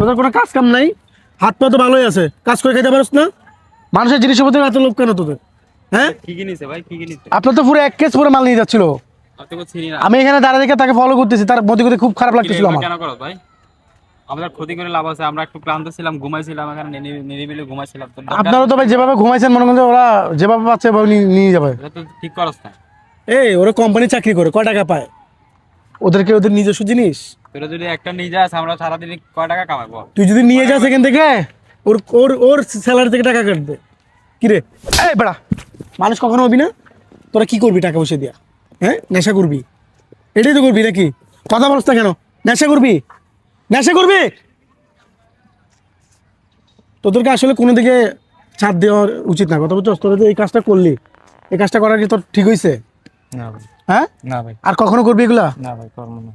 তোদের কোনো কাজ কাম নাই, হাত পা তো ভালোই আছে, কাজ করে খেতে পারছ না? মানুষের জিনিসপত্র এত লোভ কেন তোদের? হ্যাঁ, কি কি নিছে ভাই, কি কি নিছে? আপনার তো পুরো এক কেস পুরো মাল নিয়ে যাচ্ছিল। আপনি তো চিনি না। আমি এখানে দাঁড়িয়ে দেখে তাকে ফলো করতেছি, তার মধ্যে মধ্যে খুব খারাপ লাগতেছিল আমার। কেন করো ভাই? আমাদের ক্ষতি করে লাভ আছে, আমরা একটু ক্লান্ত ছিলাম, ঘুমাইছিলাম, এখানে নিরিবিলি ঘুমাইছিলাম। তো আপনারও তো ভাই যেভাবে ঘুমাইছেন মনে করেন যে ওরা যেভাবে পাচ্ছে এভাবে নিয়ে যাবে। এটা তো ঠিক করছ না। এই ওরা কোম্পানি চাকরি করে কয় টাকা পায়? ওদেরকে ওদের নিজস্ব জিনিস। তোরা যদি একটা নিয়ে যাস, আমরা সারাদিন কয় টাকা কামাবো? তুই যদি নিয়ে যাস এখান থেকে, ওর ওর ওর স্যালারি থেকে টাকা কাটবে। কি রে এই বেড়া, মানুষ কখনো হবি না? তোরা কি করবি টাকা পয়সা দিয়া? হ্যাঁ, নেশা করবি? এটাই তো করবি নাকি? কথা বলছ না কেন? নেশা করবি? নেশা করবি? তোদেরকে আসলে কোনো দিকে ছাড় দেওয়া উচিত না, কথা বলছো? তোরা যে এই কাজটা করলি, এই কাজটা করা কি তোর ঠিক হয়েছে? না ভাই, হ্যাঁ, না ভাই, আর কখনো করবি এগুলা? না ভাই, করবো না।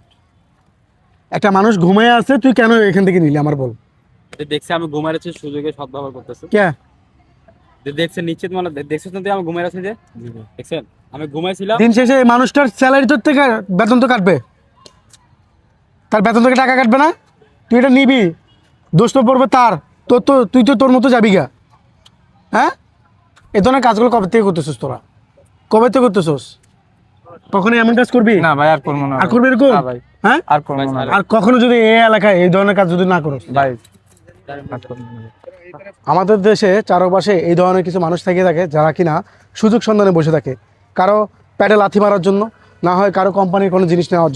একটা মানুষ ঘুমিয়ে আছে, তুই কেন এখান থেকে নিলি আমার বল? দেখছি আমি ঘুমাইছি, সুযোগে সদ্ব্যবহার করতেছে। কে? দেখছেন নিশ্চিত, মানে দেখছেন না তুই আমি ঘুমাইছি যে? দেখছেন আমি ঘুমাইছিলাম। দিন শেষে এই মানুষটার স্যালারি তোর থেকে বেতন তো কাটবে, তার বেতন থেকে টাকা কাটবে না? তুই এটা নিবি, দোষ তো পড়বে তার। তোর তো তুই তো তোর মতো যাবি গা। হ্যাঁ, এ ধরনের কাজগুলো কবে থেকে করতেছিস তোরা? কবে থেকে করতেছিস? কখনো এমন কাজ করবি? না ভাই, আর করবো না। আর করবি এরকম? না ভাই, হ্যাঁ, আর করবো না আর কখনো যদি এই এলাকায় এই ধরনের কাজ যদি না করো? ভাই। আমাদের দেশে চারপাশে এই ধরনের কিছু মানুষ থেকে থাকে যারা কিনা সুযোগ সন্ধানে বসে থাকে, কারো প্যাডে লাথি মারার জন্য, না হয় কারো কোম্পানির কোনো জিনিস নেওয়ার জন্য।